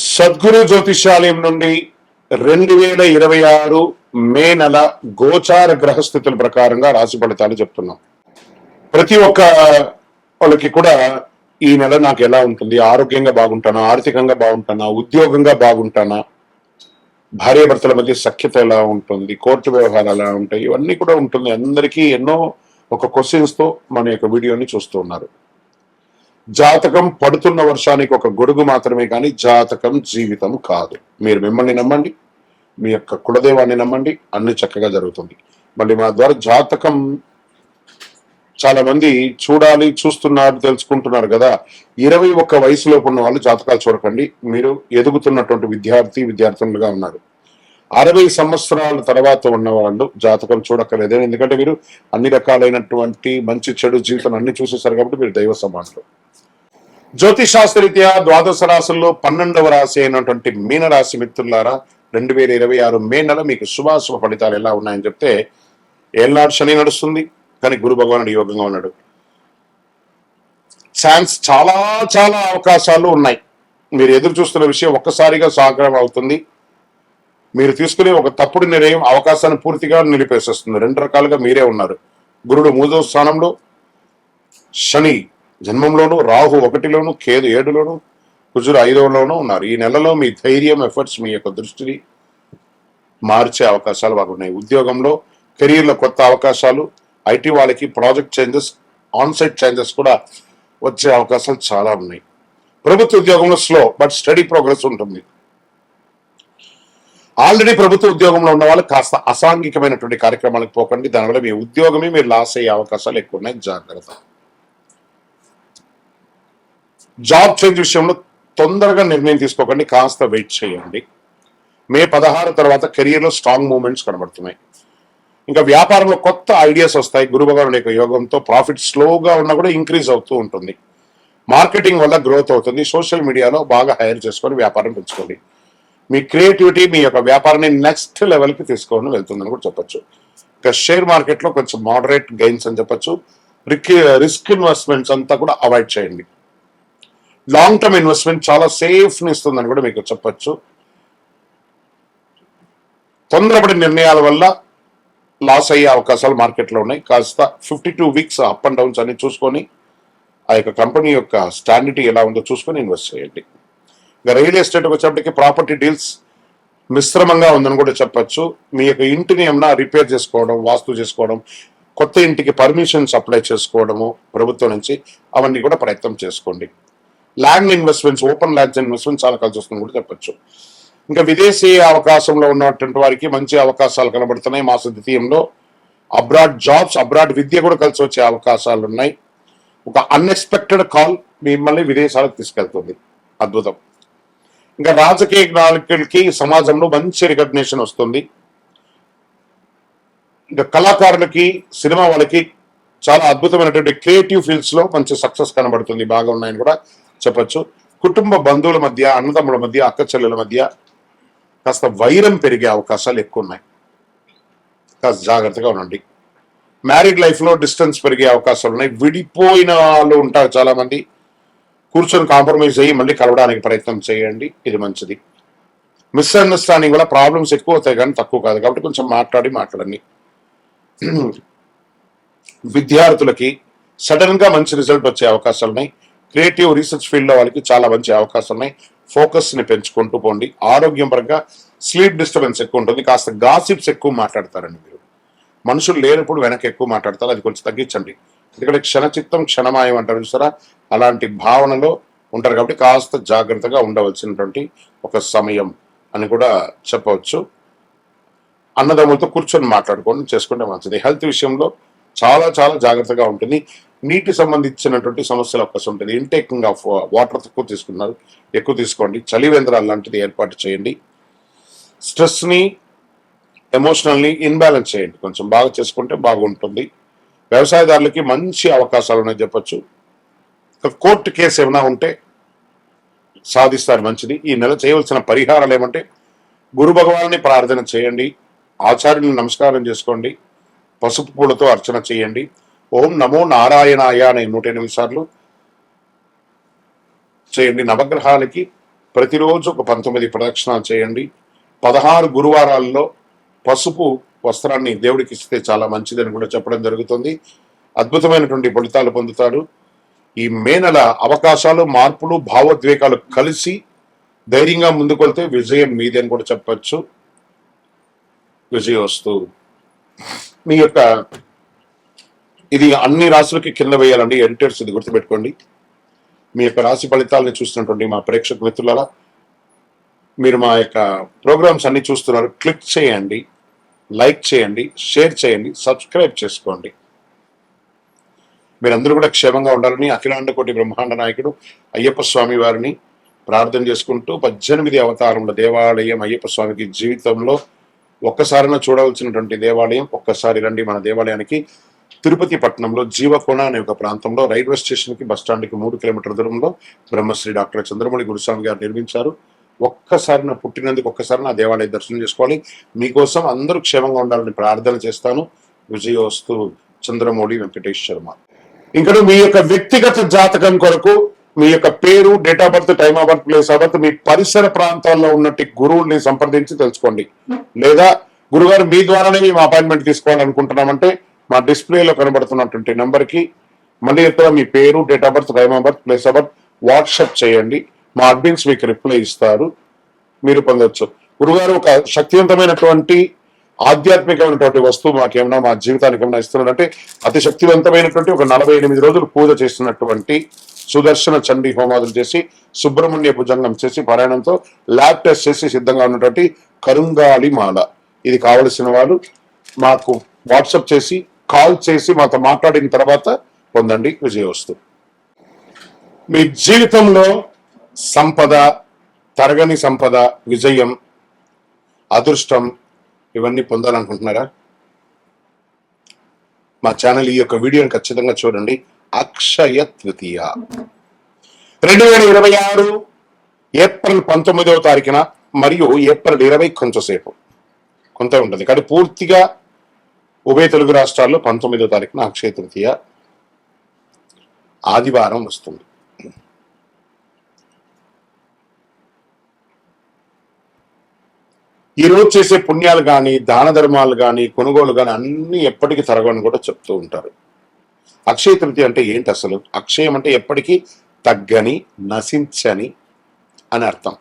సద్గురు జ్యోతిషాలయం నుండి 2026 మే నెల గోచార గ్రహస్థితుల ప్రకారంగా రాశి ఫలితాలు చెప్తున్నాం. ప్రతి ఒక్క వాళ్ళకి కూడా ఈ నెల నాకు ఎలా ఉంటుంది, ఆరోగ్యంగా బాగుంటానా, ఆర్థికంగా బాగుంటానా, ఉద్యోగంగా బాగుంటానా, భార్యాభర్తల మధ్య సఖ్యత ఎలా ఉంటుంది, కోర్టు వ్యవహారాలు ఎలా ఉంటాయి, ఇవన్నీ కూడా ఉంటుంది. అందరికీ ఎన్నో ఒక క్వశ్చన్స్ తో మన యొక్క వీడియోని చూస్తూ ఉన్నారు. జాతకం పడుతున్న వర్షానికి ఒక గొడుగు మాత్రమే కానీ జాతకం జీవితం కాదు. మీరు మిమ్మల్ని నమ్మండి, మీ యొక్క కులదేవాన్ని నమ్మండి, అన్ని చక్కగా జరుగుతుంది. మళ్ళీ మా ద్వారా జాతకం చాలా మంది చూస్తున్నారు, తెలుసుకుంటున్నారు కదా. 21 వయసులోపు ఉన్న వాళ్ళు జాతకాలు చూడకండి. మీరు ఎదుగుతున్నటువంటి విద్యార్థులుగా ఉన్నారు. 60 సంవత్సరాల తర్వాత ఉన్న వాళ్ళు జాతకం చూడక్కర్లేదు. ఎందుకంటే మీరు అన్ని రకాలైనటువంటి మంచి చెడు జీవితం అన్ని చూసేసారు కాబట్టి మీరు దైవ సమానులు. జ్యోతిశాస్త్రరీత్యా ద్వాదశ రాశుల్లో 12వ రాశి అయినటువంటి మీనరాశి మిత్రులారా, 2026 మే నెల మీకు శుభాశుభ ఫలితాలు ఎలా ఉన్నాయని చెప్తే, ఏళ్ళనాడు శని నడుస్తుంది, కానీ గురు భగవానుడు యోగంగా ఉన్నాడు. చాలా చాలా అవకాశాలు ఉన్నాయి. మీరు ఎదురు చూస్తున్న విషయం ఒక్కసారిగా సాకారం అవుతుంది. మీరు తీసుకునే ఒక తప్పుడు నిర్ణయం అవకాశాన్ని పూర్తిగా నిలిపేసేస్తుంది. 2 రకాలుగా మీరే ఉన్నారు. గురుడు 3వ స్థానంలో, శని జన్మంలోను, రాహు 1లోను, కేతు 7లోను, కుజుడు 5లోనూ ఉన్నారు. ఈ నెలలో మీ ధైర్యం, ఎఫర్ట్స్, మీ యొక్క దృష్టిని మార్చే అవకాశాలు బాగున్నాయి. ఉద్యోగంలో, కెరీర్లో కొత్త అవకాశాలు, ఐటీ వాళ్ళకి ప్రాజెక్ట్ చేంజెస్, ఆన్సైట్ చేంజెస్ కూడా వచ్చే అవకాశాలు చాలా ఉన్నాయి. ప్రభుత్వ ఉద్యోగంలో స్లో బట్ స్టడీ ప్రోగ్రెస్ ఉంటుంది. ఆల్రెడీ ప్రభుత్వ ఉద్యోగంలో ఉన్న వాళ్ళు కాస్త అసాంఘికమైనటువంటి కార్యక్రమాలకు పోకండి. దానివల్ల మీ ఉద్యోగమే మీరు లాస్ అయ్యే అవకాశాలు ఎక్కువ ఉన్నాయి. జాగ్రత్త. జాబ్ చేంజ్ విషయంలో తొందరగా నిర్ణయం తీసుకోకండి, కాస్త వెయిట్ చేయండి. మే 16 తర్వాత కెరియర్లో స్ట్రాంగ్ మూవ్మెంట్స్ కనబడుతున్నాయి. ఇంకా వ్యాపారంలో కొత్త ఐడియాస్ వస్తాయి. గురు భగవానుడి యొక్క యోగంతో ప్రాఫిట్ స్లోగా ఉన్నా కూడా ఇంక్రీజ్ అవుతూ ఉంటుంది. మార్కెటింగ్ వల్ల గ్రోత్ అవుతుంది. సోషల్ మీడియాలో బాగా హైర్ చేసుకొని వ్యాపారం పెంచుకోండి. మీ క్రియేటివిటీ మీ యొక్క వ్యాపారాన్ని నెక్స్ట్ లెవెల్కి తీసుకొని వెళ్తుందని కూడా చెప్పొచ్చు. ఇంకా షేర్ మార్కెట్లో కొంచెం మోడరేట్ గెయిన్స్ అని చెప్పొచ్చు. రిస్క్ ఇన్వెస్ట్మెంట్స్ అంతా కూడా అవాయిడ్ చేయండి. లాంగ్ టర్మ్ ఇన్వెస్ట్మెంట్ చాలా సేఫ్ని ఇస్తుందని కూడా మీకు చెప్పొచ్చు. తొందరపడి నిర్ణయాల వల్ల లాస్ అయ్యే అవకాశాలు మార్కెట్లో ఉన్నాయి. కాస్త 52 వీక్స్ అప్ అండ్ డౌన్స్ అన్ని చూసుకొని ఆ యొక్క కంపెనీ యొక్క స్టాండిటీ ఎలా ఉందో చూసుకొని ఇన్వెస్ట్ చేయండి. ఇంకా రియల్ ఎస్టేట్ వచ్చేప్పటికి ప్రాపర్టీ డీల్స్ మిశ్రమంగా ఉందని కూడా చెప్పొచ్చు. మీ యొక్క ఇంటిని ఏమన్నా రిపేర్ చేసుకోవడం, వాస్తు చేసుకోవడం, కొత్త ఇంటికి పర్మిషన్స్ అప్లై చేసుకోవడము ప్రభుత్వం నుంచి, అవన్నీ కూడా ప్రయత్నం చేసుకోండి. Land investments, open lands investment చాలా కలిసి వస్తుంది కూడా చెప్పొచ్చు. ఇంకా విదేశీ అవకాశంలో ఉన్నటువంటి వారికి మంచి అవకాశాలు కనబడుతున్నాయి. మాస ద్వితీయంలో అబ్రాడ్ జాబ్స్, అబ్రాడ్ విద్య కూడా కలిసి వచ్చే అవకాశాలు ఉన్నాయి. ఒక అన్ఎక్స్పెక్టెడ్ కాల్ మిమ్మల్ని విదేశాలకు తీసుకెళ్తుంది. అద్భుతం. ఇంకా రాజకీయ నాయకులకి సమాజంలో మంచి రికగ్నిషన్ వస్తుంది. ఇంకా కళాకారులకి, సినిమా వాళ్ళకి చాలా అద్భుతమైనటువంటి క్రియేటివ్ ఫీల్డ్స్ లో మంచి సక్సెస్ కనబడుతుంది. బాగా ఉన్నాయని కూడా చెప్పచ్చు. కుటుంబ బంధువుల మధ్య, అన్నదమ్ముల మధ్య, అక్క చెల్లెల మధ్య కాస్త వైరం పెరిగే అవకాశాలు ఎక్కువ ఉన్నాయి. కాస్త జాగ్రత్తగా ఉండండి. మ్యారీడ్ లైఫ్ లో డిస్టెన్స్ పెరిగే అవకాశాలు ఉన్నాయి. విడిపోయిన వాళ్ళు ఉంటారు చాలా మంది. కూర్చొని కాంప్రమైజ్ అయ్యి మళ్ళీ కలవడానికి ప్రయత్నం చేయండి, ఇది మంచిది. మిస్అండర్స్టాండింగ్ వల్ల ప్రాబ్లమ్స్ ఎక్కువ అవుతాయి కానీ తక్కువ కాదు, కాబట్టి కొంచెం మాట్లాడండి. విద్యార్థులకి సడన్ గా మంచి రిజల్ట్ వచ్చే అవకాశాలు ఉన్నాయి. క్రియేటివ్ రీసెర్చ్ ఫీల్డ్ లో వాళ్ళకి చాలా మంచి అవకాశాలు ఉన్నాయి. ఫోకస్ ని పెంచుకుంటూ పోండి. ఆరోగ్యం పరంగా స్లీప్ డిస్టర్బెన్స్ ఎక్కువ ఉంటుంది. కాస్త గాసిప్స్ ఎక్కువ మాట్లాడతారండి. మీరు మనుషులు లేనప్పుడు వెనక ఎక్కువ మాట్లాడతారు, అది కొంచెం తగ్గించండి. ఎందుకంటే క్షణచిత్తం క్షణమాయం అంటారు చూసారా, అలాంటి భావనలో ఉంటారు. కాబట్టి కాస్త జాగ్రత్తగా ఉండవలసినటువంటి ఒక సమయం అని కూడా చెప్పవచ్చు. అన్నదమ్ములతో కూర్చొని మాట్లాడుకోండి, చేసుకుంటే మంచిది. హెల్త్ విషయంలో చాలా చాలా జాగ్రత్తగా ఉంటుంది. నీటి సంబంధించినటువంటి సమస్యలు అవకాశం ఉంటుంది. ఇంటేకింగ్ ఆఫ్ వాటర్ ఎక్కువ తీసుకోండి. చలివేంద్రాలు లాంటిది ఏర్పాటు చేయండి. స్ట్రెస్ని, ఎమోషనల్ని ఇన్బ్యాలెన్స్ చేయండి. కొంచెం బాగా చేసుకుంటే బాగుంటుంది. వ్యవసాయదారులకి మంచి అవకాశాలు ఉన్నాయి చెప్పచ్చు. కోర్టు కేసు ఏమైనా ఉంటే సాధిస్తారు, మంచిది. ఈ నెల చేయవలసిన పరిహారాలు ఏమంటే, గురు భగవాన్ని ప్రార్థన చేయండి, ఆచార్యులను నమస్కారం చేసుకోండి, పసుపు పూలతో అర్చన చేయండి, ఓం నమో నారాయణాయ అనే 108 సార్లు చేయండి. నవగ్రహాలకి ప్రతిరోజు ఒక 19 ప్రదక్షిణాలు చేయండి. 16 గురువారాల్లో పసుపు వస్త్రాన్ని దేవుడికి ఇస్తే చాలా మంచిదని కూడా చెప్పడం జరుగుతుంది. అద్భుతమైనటువంటి ఫలితాలు పొందుతారు. ఈ మే నెల అవకాశాలు, మార్పులు, భావోద్వేగాలు కలిసి ధైర్యంగా ముందుకెళ్తే విజయం మీది అని కూడా చెప్పచ్చు. విజయోస్తు. మీ యొక్క ఇది అన్ని రాశులకి కింద వేయాలండి ఎడిటర్స్, ఇది గుర్తుపెట్టుకోండి. మీ యొక్క రాశి ఫలితాలని చూస్తున్నటువంటి మా ప్రేక్షక మిత్రులారా, మీరు మా యొక్క ప్రోగ్రామ్స్ అన్ని చూస్తున్నారు, క్లిక్ చేయండి, లైక్ చేయండి, షేర్ చేయండి, సబ్స్క్రైబ్ చేసుకోండి. మీరందరూ కూడా క్షేమంగా ఉండాలని అఖిలాండ కోటి బ్రహ్మాండ నాయకుడు అయ్యప్ప స్వామి వారిని ప్రార్థన చేసుకుంటూ 18 అవతారముల దేవాలయం అయ్యప్ప స్వామికి జీవితంలో ఒక్కసారైనా చూడవలసినటువంటి దేవాలయం. ఒక్కసారి రండి మన దేవాలయానికి. తిరుపతి పట్టణంలో జీవకోణ అనే ఒక ప్రాంతంలో రైల్వే స్టేషన్ కి బస్ స్టాండ్ కి 3 కిలోమీటర్ల దూరంలో బ్రహ్మశ్రీ డాక్టర్ చంద్రమౌళి గురుస్వామి గారు నిర్మించారు. ఒక్కసారి నా పుట్టినందుకు ఒక్కసారి నా దేవాలయ దర్శనం చేసుకోవాలి. మీకోసం అందరూ క్షేమంగా ఉండాలని ప్రార్థన చేస్తాను. విజయోస్తు. చంద్రమౌళి వెంకటేష్ శర్మ. ఇంకా మీ యొక్క వ్యక్తిగత జాతకం కొరకు మీ యొక్క పేరు, date of birth, time of birth, place of birth, మీ పరిసర ప్రాంతాల్లో ఉన్నట్టు గురువుల్ని సంప్రదించి తెలుసుకోండి. లేదా గురుగారు మీ ద్వారానే మేము అపాయింట్మెంట్ తీసుకోవాలనుకుంటున్నామంటే మా డిస్ప్లేలో కనబడుతున్నటువంటి నెంబర్ కి మళ్ళీ ఎక్కడ మీ పేరు, date of birth, time of birth, place of birth WhatsApp చేయండి. మా అడ్మిన్స్ మీకు రిప్లై ఇస్తారు, మీరు పొందొచ్చు. గురుగారు ఒక శక్తివంతమైనటువంటి ఆధ్యాత్మికమైనటువంటి వస్తువు మాకేమన్నా మా జీవితానికి ఏమైనా ఇస్తున్నాడంటే అతి శక్తివంతమైనటువంటి ఒక 48 రోజులు పూజ చేస్తున్నటువంటి సుదర్శన చండీ హోమాదులు చేసి సుబ్రహ్మణ్య భుజంగం చేసి పారాయణంతో ల్యాబ్ టెస్ట్ చేసి సిద్ధంగా ఉన్నటువంటి కరుంగాలి మాల. ఇది కావలసిన వాళ్ళు మాకు వాట్సాప్ చేసి కాల్ చేసి మాతో మాట్లాడిన తర్వాత పొందండి. విజయోస్తు. మీ జీవితంలో సంపద, తరగని సంపద, విజయం, అదృష్టం ఇవన్నీ పొందాలనుకుంటున్నారా? మా ఛానల్ ఈ యొక్క వీడియోని ఖచ్చితంగా చూడండి. అక్షయ తృతీయ 2026 ఏప్రిల్ 19వ తారీఖున మరియు ఏప్రిల్ 20 కొంచెంసేపు కొంత ఉంటుంది, కానీ పూర్తిగా ఉభయ తెలుగు రాష్ట్రాల్లో 19వ తారీఖున అక్షయ తృతీయ ఆదివారం వస్తుంది. ఈ రోజు చేసే పుణ్యాలు కానీ, దాన ధర్మాలు కానీ, కొనుగోలు కానీ అన్ని ఎప్పటికీ తరగని కూడా చెప్తూ ఉంటారు. అక్షయ తృతీయ అంటే ఏంటి అసలు? అక్షయం అంటే ఎప్పటికీ తగ్గని, నశించని అని అర్థం.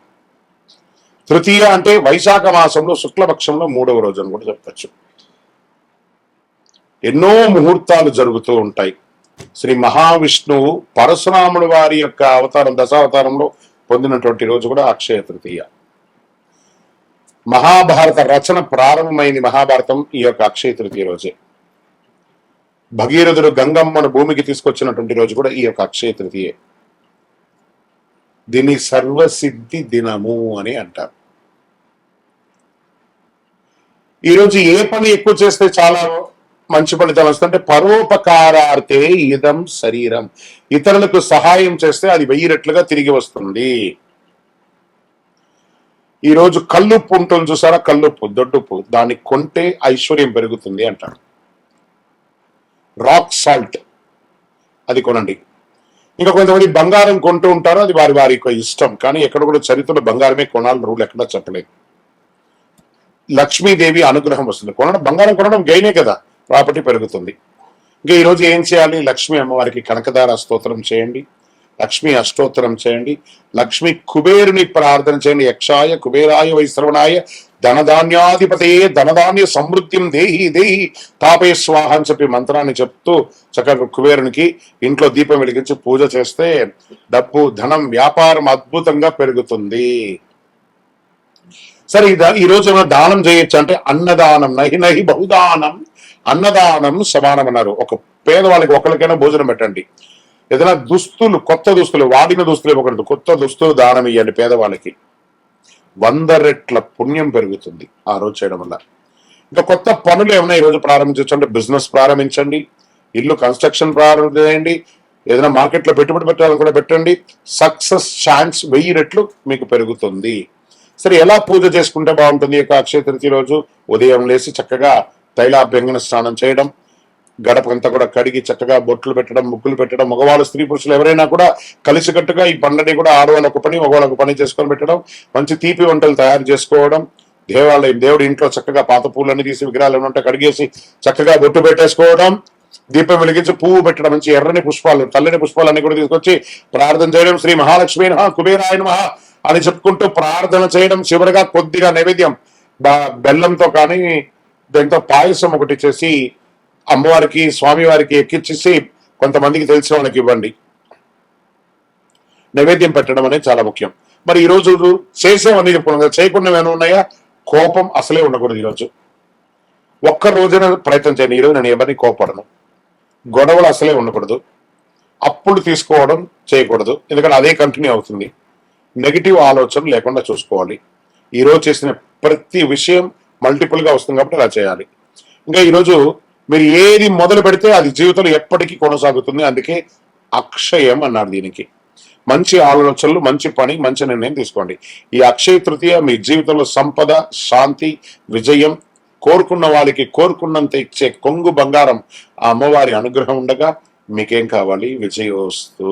తృతీయ అంటే వైశాఖ మాసంలో శుక్లపక్షంలో 3వ రోజు అని కూడా చెప్పచ్చు. ఎన్నో ముహూర్తాలు జరుగుతూ ఉంటాయి. శ్రీ మహావిష్ణువు పరశురాముడు వారి యొక్క అవతారం, దశావతారంలో పొందినటువంటి రోజు కూడా అక్షయ తృతీయ. మహాభారత రచన ప్రారంభమైంది మహాభారతం ఈ యొక్క అక్షయ తృతీయ రోజే. భగీరథుడు గంగమ్మను భూమికి తీసుకొచ్చినటువంటి రోజు కూడా ఈ యొక్క అక్షయ తృతీయే. దీన్ని సర్వసిద్ధి దినము అని అంటారు. ఈరోజు ఏ పని ఎక్కువ చేస్తే చాలా మంచి ఫలితం వస్తుందంటే పరోపకారార్థే ఇదం శరీరం. ఇతరులకు సహాయం చేస్తే అది 1000 రెట్లుగా తిరిగి వస్తుంది. ఈ రోజు కల్లుప్పు ఉంటుంది చూసారా, కల్లుప్పు, దొడ్డుప్పు, దాన్ని కొంటే ఐశ్వర్యం పెరుగుతుంది అంటారు. రాక్ సాల్ట్ అది కొనండి. ఇంకా కొంతమంది బంగారం కొంటూ ఉంటారు, అది వారి వారి ఇష్టం, కానీ ఎక్కడ కూడా చరిత్రలో బంగారమే కొనాలని రూల్ ఎక్కడా చెప్పలేదు. లక్ష్మీదేవి అనుగ్రహం వస్తుంది. బంగారం కొనడం గైనే కదా, ప్రాపర్టీ పెరుగుతుంది. ఇంకా ఈరోజు ఏం చేయాలి? లక్ష్మీ అమ్మవారికి కనకదార స్తోత్రం చేయండి, లక్ష్మీ అష్టోత్తరం చేయండి, లక్ష్మీ కుబేరుని ప్రార్థన చేయండి. యక్షాయ కుబేరాయ వైశ్రవణాయ ధనధాన్యాధిపతయే ధనధాన్య సమృద్ధిం దేహి దేహి తాపే స్వాహ అని చెప్పి మంత్రాన్ని చెప్తూ చక్కగా కుబేరునికి ఇంట్లో దీపం వెలిగించి పూజ చేస్తే డబ్బు, ధనం, వ్యాపారం అద్భుతంగా పెరుగుతుంది. సరే, ఈ రోజు ఏమైనా దానం చేయొచ్చు అంటే అన్నదానం, నహి నహి బహుదానం, అన్నదానం సమానం అన్నారు. ఒక పేదవాళ్ళకి ఒకరికైనా భోజనం పెట్టండి. ఏదైనా దుస్తులు, కొత్త దుస్తులు, వాడిన దుస్తులు ఇవ్వకూడదు, కొత్త దుస్తులు దానం ఇవ్వండి పేదవాళ్ళకి. 100 రెట్ల పుణ్యం పెరుగుతుంది ఆ రోజు చేయడం వల్ల. ఇంకా కొత్త పనులు ఏమైనా ఈరోజు ప్రారంభించవచ్చు అంటే బిజినెస్ ప్రారంభించండి, ఇల్లు కన్స్ట్రక్షన్ ప్రారంభించండి, ఏదైనా మార్కెట్లో పెట్టుబడి పెట్టాలని కూడా పెట్టండి. సక్సెస్ ఛాన్స్ 1000 రెట్లు మీకు పెరుగుతుంది. సరే, ఎలా పూజ చేసుకుంటే బాగుంటుంది? యొక్క అక్షయ తృతీయ రోజు ఉదయం లేచి చక్కగా తైలాభ్యంగన స్నానం చేయడం, గడపంతా కూడా కడిగి చక్కగా బొట్లు పెట్టడం, ముగ్గులు పెట్టడం, మగవాళ్ళు స్త్రీ పురుషులు ఎవరైనా కూడా కలిసికట్టుగా ఈ పండుగని కూడా ఆడవాళ్ళు ఒక పని మగవాళ్ళు ఒక పని చేసుకొని పెట్టడం, మంచి తీపి వంటలు తయారు చేసుకోవడం, దేవాలయం దేవుడి ఇంట్లో చక్కగా పాత పూలన్నీ తీసి విగ్రహాలు ఏమంటే కడిగేసి చక్కగా బొట్టు పెట్టేసుకోవడం, దీపం వెలిగించి పువ్వు పెట్టడం, మంచి ఎర్రని పుష్పాలు తెల్లని పుష్పాలన్నీ కూడా తీసుకొచ్చి ప్రార్థన చేయడం, శ్రీ మహాలక్ష్మి నమః కుబేరాయ నమః అని చెప్పుకుంటూ ప్రార్థన చేయడం, చివరిగా కొద్దిగా నైవేద్యం బెల్లంతో కానీ దాంతో పాయసం ఒకటి చేసి అమ్మవారికి స్వామివారికి ఎక్కించేసి కొంతమందికి తెలిసిన వాళ్ళకి ఇవ్వండి. నైవేద్యం పెట్టడం అనేది చాలా ముఖ్యం. మరి ఈ రోజు చేసేవన్నీ చెప్పుకున్నాం కదా, చేయకుండా ఏమైనా ఉన్నాయా? కోపం అసలే ఉండకూడదు. ఈరోజు ఒక్క రోజున ప్రయత్నం చేయండి. ఈరోజు నేను ఎవరిని కోపడను, గొడవలు అసలే ఉండకూడదు, అప్పులు తీసుకోవడం చేయకూడదు, ఎందుకంటే అదే కంటిన్యూ అవుతుంది. నెగిటివ్ ఆలోచన లేకుండా చూసుకోవాలి. ఈరోజు చేసిన ప్రతి విషయం మల్టిపుల్ గా వస్తుంది కాబట్టి అలా చేయాలి. ఇంకా ఈరోజు మీరు ఏది మొదలు పెడితే అది జీవితంలో ఎప్పటికీ కొనసాగుతుంది. అందుకే అక్షయం అన్నారు దీనికి. మంచి ఆలోచనలు, మంచి పని, మంచి నిర్ణయం తీసుకోండి. ఈ అక్షయ తృతీయ మీ జీవితంలో సంపద, శాంతి, విజయం, కోరుకున్న వాళ్ళకి కోరుకున్నంత ఇచ్చే కొంగు బంగారం ఆ అమ్మవారి అనుగ్రహం ఉండగా మీకేం కావాలి? విజయోస్తు.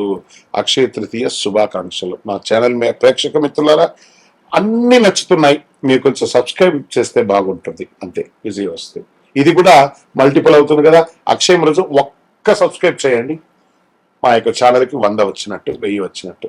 అక్షయ తృతీయ శుభాకాంక్షలు. మా ఛానల్ ప్రేక్షక మిత్రులారా, అన్ని నచ్చుతున్నాయి, మీరు కొంచెం సబ్స్క్రైబ్ చేస్తే బాగుంటుంది. అంతే, విజయోస్తు. ఇది కూడా మల్టిపుల్ అవుతుంది కదా. అక్షయం రోజు ఒక్క సబ్స్క్రైబ్ చేయండి, మా యొక్క ఛానల్కి 100 వచ్చినట్టు, 1000 వచ్చినట్టు.